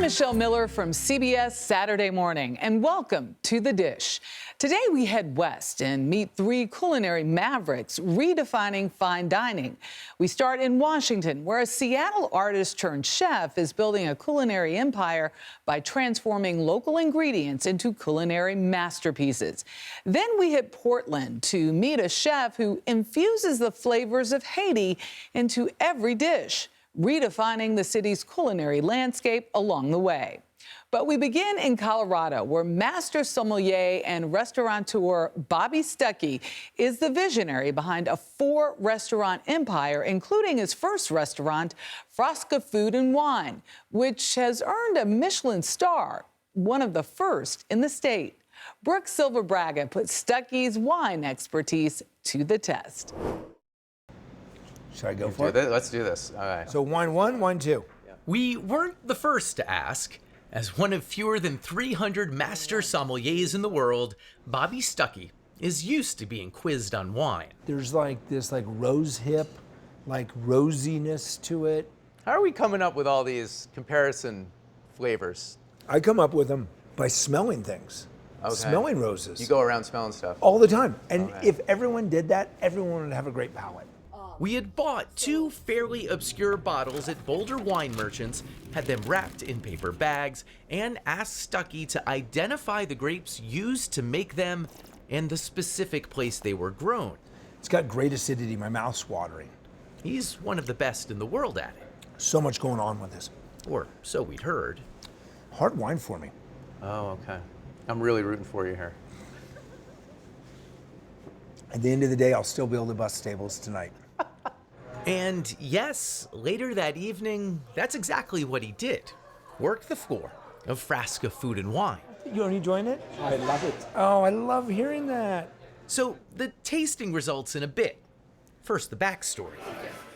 Michelle Miller from CBS Saturday Morning, and welcome to The Dish. Today we head west and meet three culinary mavericks redefining fine dining. We start in Washington, where a Seattle artist turned chef is building a culinary empire by transforming local ingredients into culinary masterpieces. Then we hit Portland to meet a chef who infuses the flavors of Haiti into every dish, redefining the city's culinary landscape along the way. But we begin in Colorado, where master sommelier and restaurateur Bobby Stuckey is the visionary behind a 4-restaurant empire, including his first restaurant, Frasca Food and Wine, which has earned a Michelin star, one of the first in the state. Brooke Silva-Braga put Stuckey's wine expertise to the test. Should I go for it? Let's do this. All right. So wine 1, wine 2. Yeah. We weren't the first to ask. As one of fewer than 300 master sommeliers in the world, Bobby Stuckey is used to being quizzed on wine. There's like this rose hip, rosiness to it. How are we coming up with all these comparison flavors? I come up with them by smelling things, Okay. smelling roses. You go around smelling stuff. all the time. And Okay. if everyone did that, everyone would have a great palate. We had bought 2 fairly obscure bottles at Boulder Wine Merchants, had them wrapped in paper bags, and asked Stuckey to identify the grapes used to make them and the specific place they were grown. It's got great acidity, my mouth's watering. He's one of the best in the world at it, So much going on with this. or so we'd heard. Hard wine for me. Oh, okay. I'm really rooting for you here. At the end of the day, I'll still be able to bust tables tonight. And yes, later that evening, that's exactly what he did. Work the floor of Frasca Food and Wine. You enjoying it? I love it. Oh, I love hearing that. So the tasting results in a bit. First, the backstory.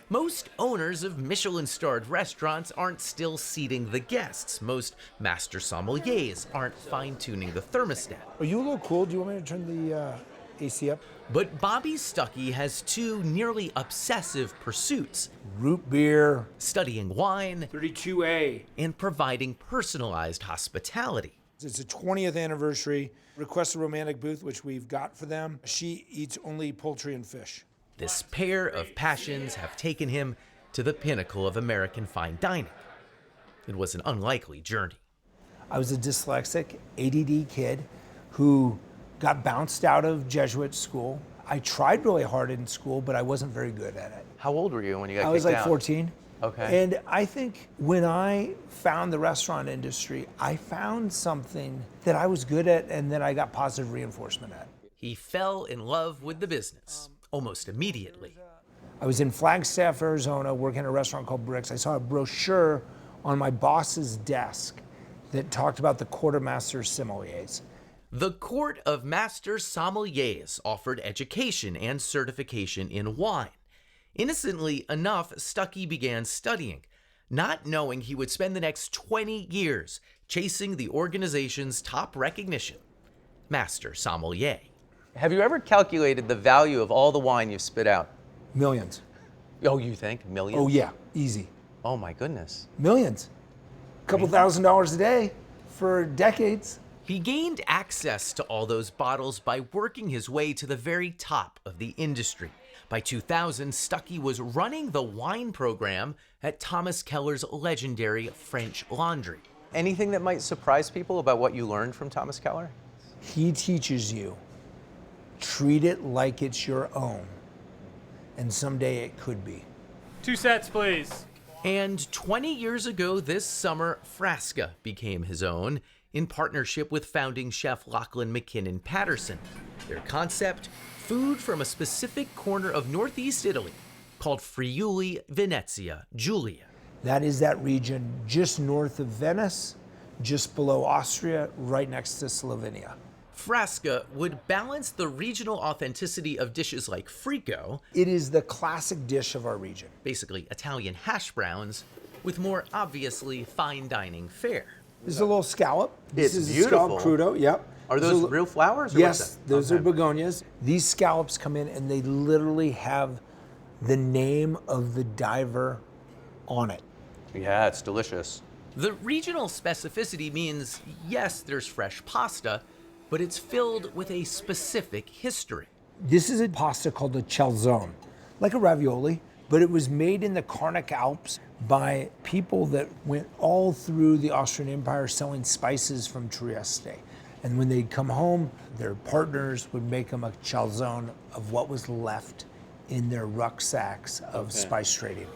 Most owners of Michelin-starred restaurants aren't still seating the guests. Most master sommeliers aren't fine-tuning the thermostat. Are you a little cool? Do you want me to turn the AC up? But Bobby Stuckey has 2 nearly obsessive pursuits: Root beer. studying wine 32A. and providing personalized hospitality. It's a 20th anniversary. Request a romantic booth, which we've got for them. She eats only poultry and fish. This pair of passions have taken him to the pinnacle of American fine dining. It was an unlikely journey. I was a dyslexic, ADD kid who got bounced out of Jesuit school. I tried really hard in school, but I wasn't very good at it. How old were you when you got kicked out? I was like 14. Okay. And I think when I found the restaurant industry, I found something that I was good at and that I got positive reinforcement at. He fell in love with the business almost immediately. I was in Flagstaff, Arizona, working at a restaurant called Bricks. I saw a brochure on my boss's desk that talked about the quartermaster sommeliers. The Court of Master Sommeliers offered education and certification in wine. Innocently enough, Stuckey began studying, not knowing he would spend the next 20 years chasing the organization's top recognition, Master Sommelier. Have you ever calculated the value of all the wine you've spit out? Millions. Oh, you think? Millions? Oh yeah, easy. Oh my goodness. Millions. A couple $1,000s a day for decades. He gained access to all those bottles by working his way to the very top of the industry. By 2000, Stuckey was running the wine program at Thomas Keller's legendary French Laundry. Anything that might surprise people about what you learned from Thomas Keller? He teaches you, treat it like it's your own, and someday it could be. 2 sets, please. And 20 years ago this summer, Frasca became his own, in partnership with founding chef Lachlan McKinnon Patterson. Their concept, food from a specific corner of Northeast Italy called Friuli Venezia Giulia. That is that region just north of Venice, just below Austria, right next to Slovenia. Frasca would balance the regional authenticity of dishes like frico, It is the classic dish of our region. basically Italian hash browns, with more obviously fine dining fare. This is a little scallop. This It's is beautiful. a scallop crudo, yep. Are This those is a- real flowers? Or Yes, what's that? those Okay. are begonias. These scallops come in and they literally have the name of the diver on it. Yeah, it's delicious. The regional specificity means, yes, there's fresh pasta, but it's filled with a specific history. This is a pasta called a calzone, like a ravioli, but it was made in the Carnic Alps by people that went all through the Austrian Empire selling spices from Trieste. And when they'd come home, their partners would make them a calzone of what was left in their rucksacks of spice trading.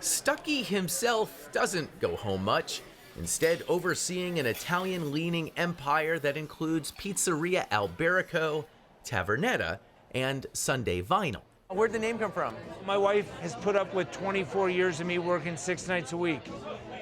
Stuckey himself doesn't go home much, instead overseeing an Italian-leaning empire that includes Pizzeria Alberico, Tavernetta, and Sunday Vinyl. Where'd the name come from? My wife has put up with 24 years of me working 6 nights a week.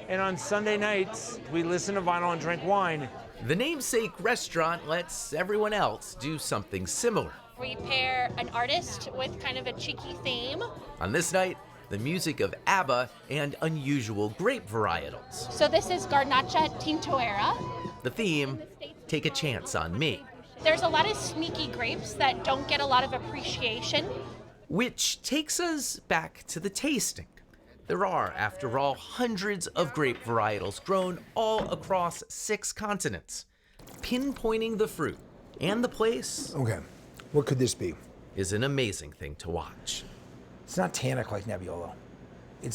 And on Sunday nights, we listen to vinyl and drink wine. The namesake restaurant lets everyone else do something similar. We pair an artist with kind of a cheeky theme. On this night, the music of ABBA and unusual grape varietals. So this is Garnacha Tintoera. The theme, Take a Chance on Me. There's a lot of sneaky grapes that don't get a lot of appreciation. Which takes us back to the tasting. There are, after all, hundreds of grape varietals grown all across 6 continents. Pinpointing the fruit and the place Okay, what could this be? is an amazing thing to watch. It's not tannic like Nebbiolo. It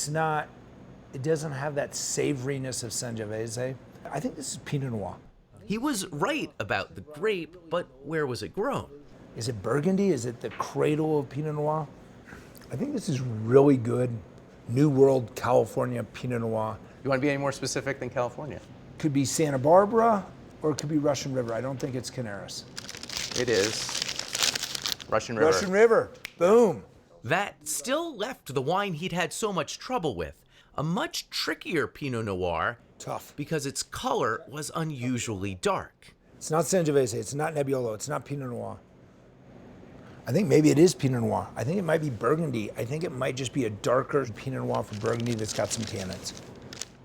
doesn't have that savoriness of Sangiovese. I think this is Pinot Noir. He was right about the grape, but where was it grown? Is it Burgundy? Is it the cradle of Pinot Noir? I think this is really good New World California Pinot Noir. You want to be any more specific than California? Could be Santa Barbara or it could be Russian River. I don't think it's Canaris. It is Russian River. Russian River, boom. That still left the wine he'd had so much trouble with, a much trickier Pinot Noir, Tough. because its color was unusually dark. It's not Sangiovese, it's not Nebbiolo, it's not Pinot Noir. I think maybe it is Pinot Noir. I think it might be Burgundy. I think it might just be a darker Pinot Noir for Burgundy that's got some tannins.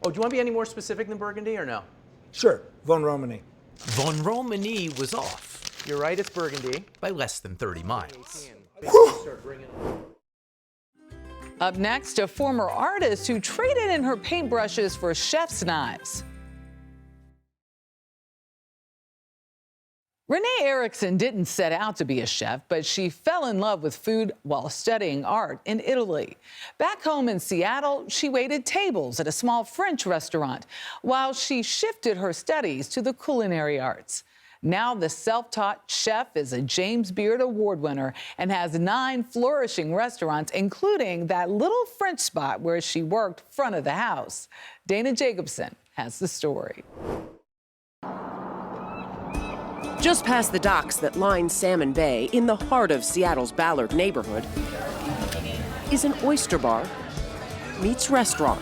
Oh, do you want to be any more specific than Burgundy or no? Sure, Von Romani. Von Romani was off You're right, it's Burgundy. by less than 30 miles. Up next, a former artist who traded in her paintbrushes for chef's knives. Renee Erickson didn't set out to be a chef, but she fell in love with food while studying art in Italy. Back home in Seattle, she waited tables at a small French restaurant while she shifted her studies to the culinary arts. Now the self-taught chef is a James Beard Award winner and has 9 flourishing restaurants, including that little French spot where she worked front of the house. Dana Jacobson has the story. Just past the docks that line Salmon Bay, in the heart of Seattle's Ballard neighborhood, is an oyster bar meets restaurant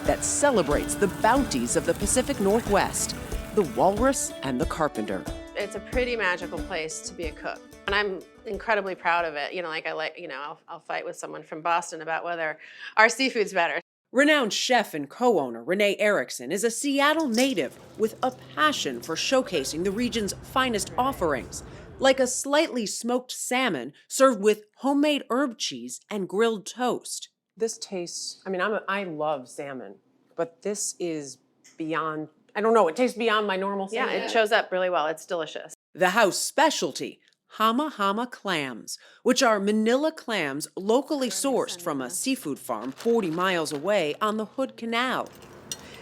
that celebrates the bounties of the Pacific Northwest, the walrus and the carpenter. It's a pretty magical place to be a cook. And I'm incredibly proud of it. I'll fight with someone from Boston about whether our seafood's better. Renowned chef and co-owner Renee Erickson is a Seattle native with a passion for showcasing the region's finest offerings, like a slightly smoked salmon served with homemade herb cheese and grilled toast. This tastes, I love salmon, but this is beyond, I don't know, it tastes beyond my normal salmon. Yeah, it shows up really well. It's delicious. The house specialty, Hama Hama clams, which are manila clams locally sourced from a seafood farm 40 miles away on the Hood Canal.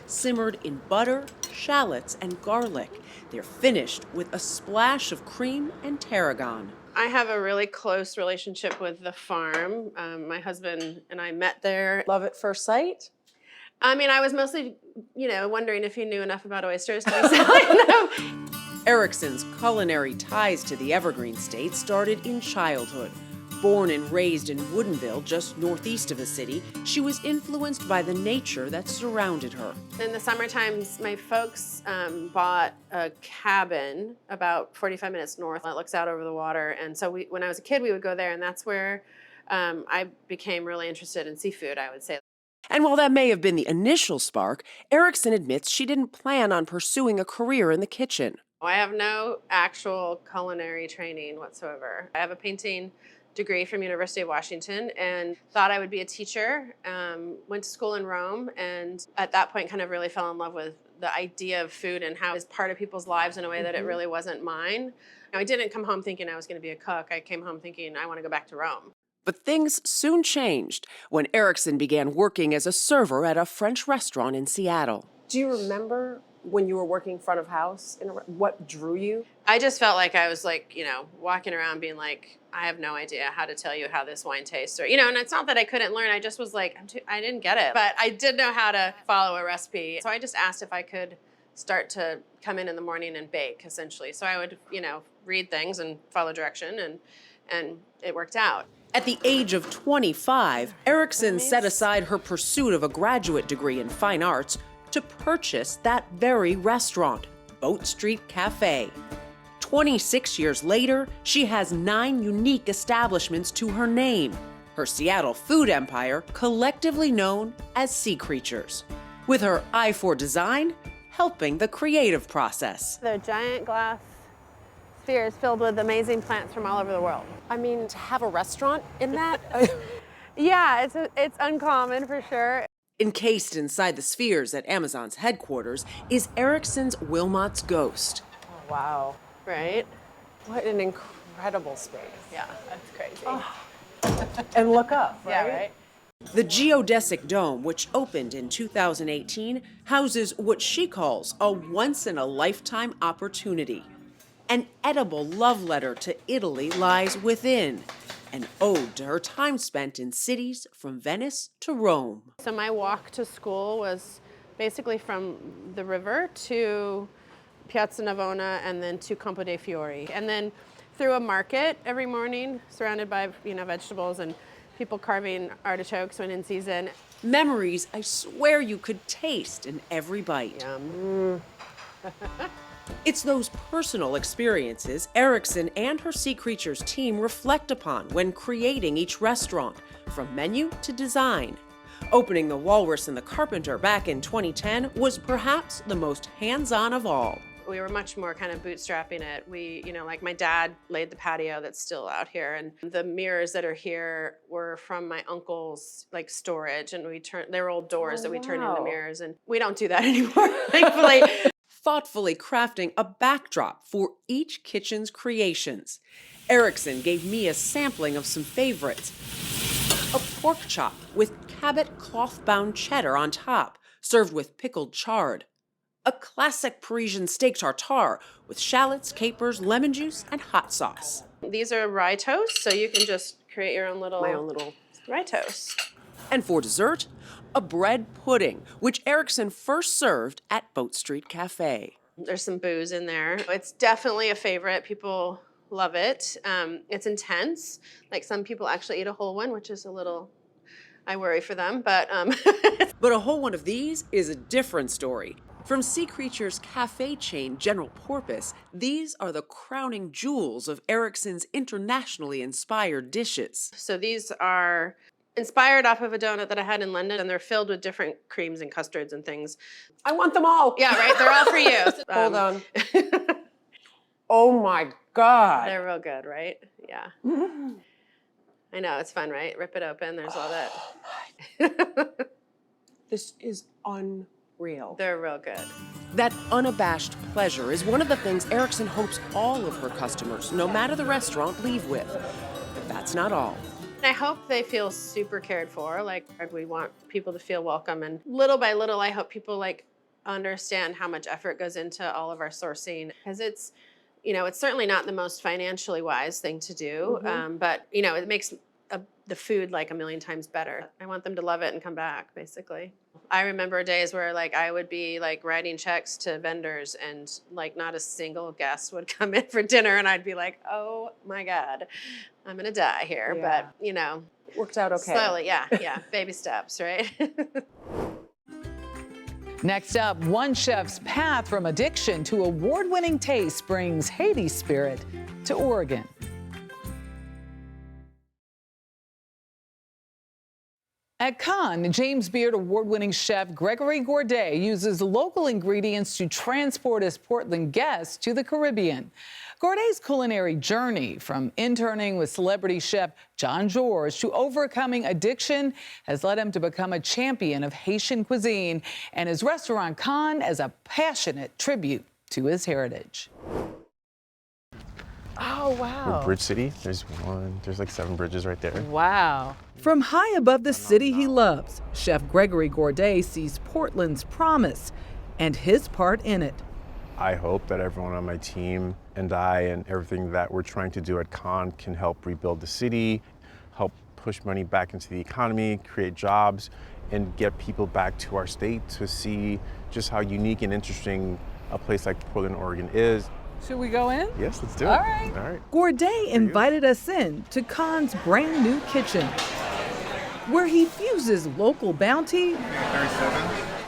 Simmered in butter, shallots, and garlic, they're finished with a splash of cream and tarragon. I have a really close relationship with the farm. My husband and I met there. Love at first sight. I was mostly, wondering if he knew enough about oysters to be selling them. Erickson's culinary ties to the Evergreen State started in childhood. Born and raised in Woodinville, just northeast of the city, she was influenced by the nature that surrounded her. In the summer times, my folks bought a cabin about 45 minutes north that looks out over the water. And so when I was a kid, we would go there, and that's where I became really interested in seafood, I would say. And while that may have been the initial spark, Erickson admits she didn't plan on pursuing a career in the kitchen. I have no actual culinary training whatsoever. I have a painting degree from University of Washington and thought I would be a teacher. Went to school in Rome, and at that point kind of really fell in love with the idea of food and how it's part of people's lives in a way that it really wasn't mine. I didn't come home thinking I was going to be a cook. I came home thinking I want to go back to Rome. But things soon changed when Erickson began working as a server at a French restaurant in Seattle. Do you remember when you were working front of house? What drew you? I just felt like I was like, walking around being like, I have no idea how to tell you how this wine tastes. Or, and it's not that I couldn't learn. I just was like, I didn't get it. But I did know how to follow a recipe. So I just asked if I could start to come in the morning and bake, essentially. So I would, read things and follow direction, and it worked out. At the age of 25, Erickson set aside her pursuit of a graduate degree in fine arts to purchase that very restaurant, Boat Street Cafe. 26 years later, she has 9 unique establishments to her name, her Seattle food empire collectively known as Sea Creatures, with her eye for design helping the creative process. They're giant glass spheres filled with amazing plants from all over the world. I mean, to have a restaurant in that? Yeah, it's uncommon for sure. Encased inside the spheres at Amazon's headquarters is Erickson's Wilmot's Ghost. Oh, wow. Right? What an incredible space. Yeah, that's crazy. And look up, right? Yeah, right? The geodesic dome, which opened in 2018, houses what she calls a once-in-a-lifetime opportunity. An edible love letter to Italy lies within, an ode to her time spent in cities from Venice to Rome. So my walk to school was basically from the river to Piazza Navona and then to Campo dei Fiori. And then through a market every morning, surrounded by vegetables and people carving artichokes when in season. Memories I swear you could taste in every bite. Yum. It's those personal experiences Erickson and her Sea Creatures team reflect upon when creating each restaurant, from menu to design. Opening the Walrus and the Carpenter back in 2010 was perhaps the most hands-on of all. We were much more kind of bootstrapping it. We, like my dad laid the patio that's still out here, and the mirrors that are here were from my uncle's storage, and they were old doors that we turned into mirrors, and we don't do that anymore, thankfully. Thoughtfully crafting a backdrop for each kitchen's creations. Erickson gave me a sampling of some favorites. A pork chop with Cabot cloth-bound cheddar on top, served with pickled chard. A classic Parisian steak tartare with shallots, capers, lemon juice, and hot sauce. These are rye toast, so you can just create your own little rye toast. And for dessert, a bread pudding, which Erickson first served at Boat Street Cafe. There's some booze in there. It's definitely a favorite. People love it. It's intense. Some people actually eat a whole one, which is a little, I worry for them, but. But a whole one of these is a different story. From Sea Creatures cafe chain General Porpoise, these are the crowning jewels of Erickson's internationally inspired dishes. So these are inspired off of a donut that I had in London, and they're filled with different creams and custards and things. I want them all. Yeah, right? They're all for you. Hold on. Oh my God. They're real good, right? Yeah. I know, it's fun, right? Rip it open, there's all that. This is unreal. They're real good. That unabashed pleasure is one of the things Erickson hopes all of her customers, no matter the restaurant, leave with. But that's not all. I hope they feel super cared for. We want people to feel welcome, and little by little, I hope people understand how much effort goes into all of our sourcing, because it's certainly not the most financially wise thing to do, but it makes the food a million times better. I want them to love it and come back, basically. I remember days where I would be writing checks to vendors, and not a single guest would come in for dinner, and I'd be like, oh my God, I'm gonna die here. Yeah. But It worked out okay. slowly, yeah, baby steps, right? Next up, one chef's path from addiction to award-winning taste brings Haiti spirit to Oregon. At Cannes, James Beard award-winning chef Gregory Gourdet uses local ingredients to transport his Portland guests to the Caribbean. Gorday's culinary journey from interning with celebrity chef Jean Georges to overcoming addiction has led him to become a champion of Haitian cuisine and his restaurant Con as a passionate tribute to his heritage. Oh, wow. Bridge City, there's like 7 bridges right there. Wow. From high above the city he loves, Chef Gregory Gorday sees Portland's promise and his part in it. I hope that everyone on my team and I and everything that we're trying to do at Con can help rebuild the city, help push money back into the economy, create jobs, and get people back to our state to see just how unique and interesting a place like Portland, Oregon is. Should we go in? Yes, let's do it. All right. All right. Gorday invited us in to Con's brand new kitchen, where he fuses local bounty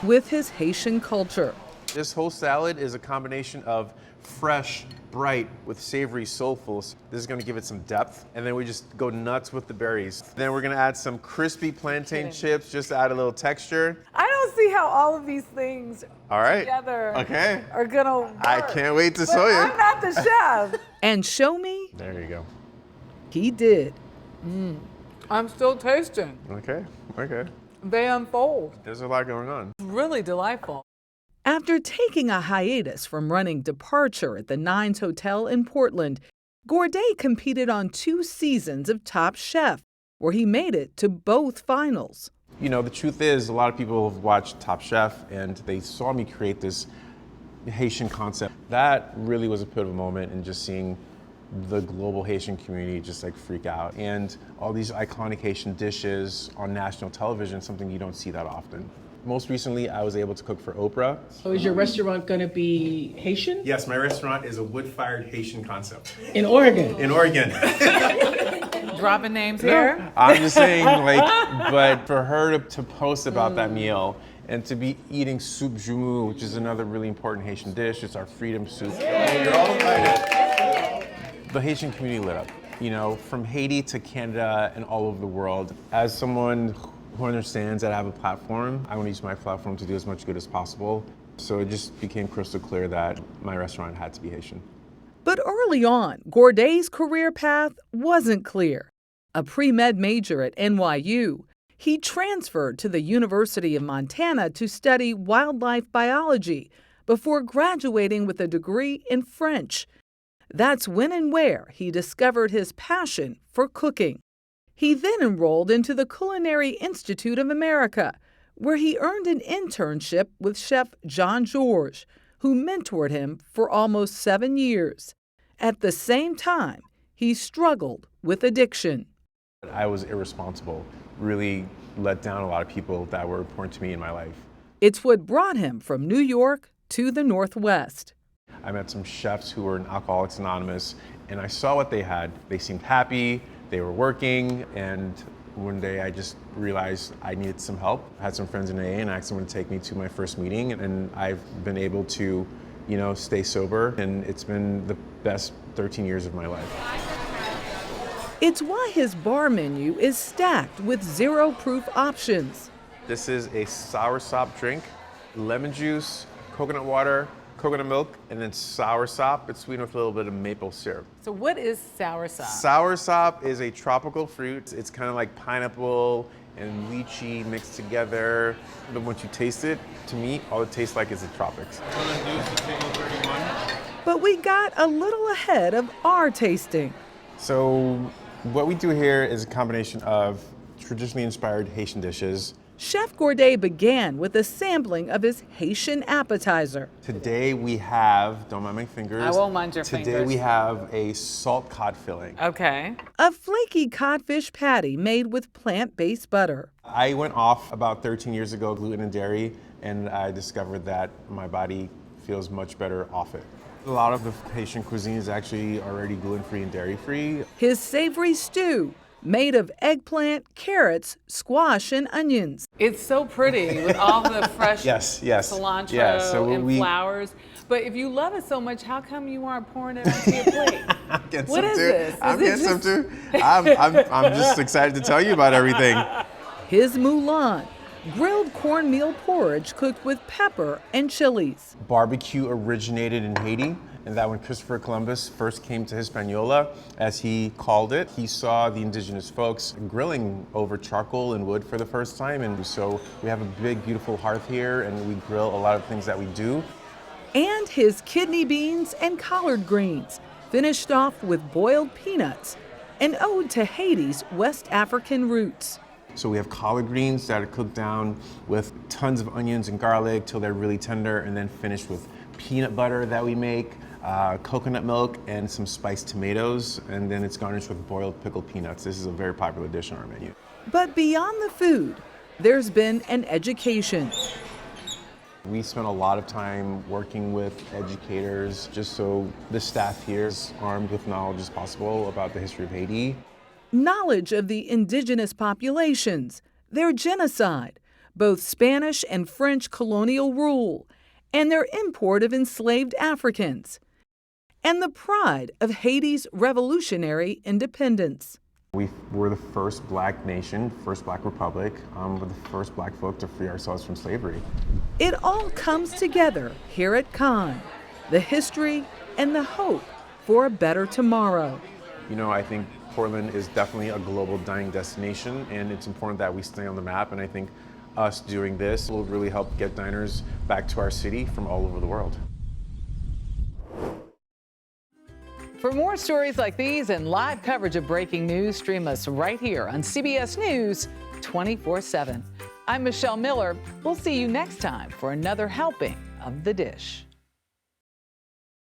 with his Haitian culture. This whole salad is a combination of fresh, bright, with savory, soulful. This is gonna give it some depth. And then we just go nuts with the berries. Then we're gonna add some crispy plantain chips just to add a little texture. I don't see how all of these things All right. together Okay. are gonna work. I can't wait to But show you. I'm not the chef. And show me There you go. he did. I'm still tasting. Okay, okay. They unfold. There's a lot going on. Really delightful. After taking a hiatus from running Departure at the Nines Hotel in Portland, Gorday competed on 2 seasons of Top Chef, where he made it to both finals. You know, the truth is, a lot of people have watched Top Chef and they saw me create this Haitian concept. That really was a pivotal moment in just seeing the global Haitian community just like freak out. And all these iconic Haitian dishes on national television, something you don't see that often. Most recently, I was able to cook for Oprah. So is your restaurant gonna be Haitian? Yes, my restaurant is a wood-fired Haitian concept. In Oregon? In Oregon. Dropping names here. I'm just saying, like, but for her to post about that meal and to be eating soup jumu, which is another really important Haitian dish, it's our freedom soup. You're all invited. The Haitian community lit up, you know, from Haiti to Canada and all over the world. As someone who understands that I have a platform, I want to use my platform to do as much good as possible. So it just became crystal clear that my restaurant had to be Haitian. But early on, Gorday's career path wasn't clear. A pre-med major at NYU, he transferred to the University of Montana to study wildlife biology before graduating with a degree in French. That's when and where he discovered his passion for cooking. He then enrolled into the Culinary Institute of America, where he earned an internship with Chef Jean Georges, who mentored him for almost 7 years. At the same time, he struggled with addiction. I was irresponsible, really let down a lot of people that were important to me in my life. It's what brought him from New York to the Northwest. I met some chefs who were in Alcoholics Anonymous, and I saw what they had. They seemed happy, they were working, and one day I just realized I needed some help. I had some friends in AA and I asked them to take me to my first meeting, and I've been able to, you know, stay sober, and it's been the best 13 years of my life. It's why his bar menu is stacked with zero-proof options. This is a soursop drink, lemon juice, coconut water, coconut milk, and then soursop. It's sweetened with a little bit of maple syrup. So what is soursop? Soursop is a tropical fruit. It's kind of like pineapple and lychee mixed together. But once you taste it, to me, all it tastes like is the tropics. But we got a little ahead of our tasting. So what we do here is a combination of traditionally inspired Haitian dishes. Chef Gorday began with a sampling of his Haitian appetizer. Today we have, don't mind my fingers. I won't mind your Today fingers. we have a salt cod filling. Okay. A flaky codfish patty made with plant-based butter. I went off about 13 years ago, gluten and dairy, and I discovered that my body feels much better off it. A lot of the Haitian cuisine is actually already gluten-free and dairy-free. His savory stew, made of eggplant, carrots, squash, and onions. It's so pretty with all the fresh Yes. cilantro Yeah, so and flowers. But if you love it so much, how come you aren't pouring it onto your plate? What is this? I'm getting some too. I'm just excited to tell you about everything. His moulin, grilled cornmeal porridge cooked with pepper and chilies. Barbecue originated in Haiti, and that when Christopher Columbus first came to Hispaniola, as he called it, he saw the indigenous folks grilling over charcoal and wood for the first time. And so we have a big, beautiful hearth here, and we grill a lot of things that we do. And his kidney beans and collard greens, finished off with boiled peanuts, an ode to Haiti's West African roots. So we have collard greens that are cooked down with tons of onions and garlic till they're really tender, and then finished with peanut butter that we make, coconut milk, and some spiced tomatoes, and then it's garnished with boiled pickled peanuts. This is a very popular dish on our menu. But beyond the food, there's been an education. We spent a lot of time working with educators just so the staff here is armed with knowledge as possible about the history of Haiti. Knowledge of the indigenous populations, their genocide, both Spanish and French colonial rule, and their import of enslaved Africans, and the pride of Haiti's revolutionary independence. We were the first black nation, first black republic, we're the first black folk to free ourselves from slavery. It all comes together here at Cannes, the history and the hope for a better tomorrow. You know, I think Portland is definitely a global dining destination, and it's important that we stay on the map, and I think us doing this will really help get diners back to our city from all over the world. For more stories like these and live coverage of breaking news, stream us right here on CBS News 24/7. I'm Michelle Miller. We'll see you next time for another helping of The Dish.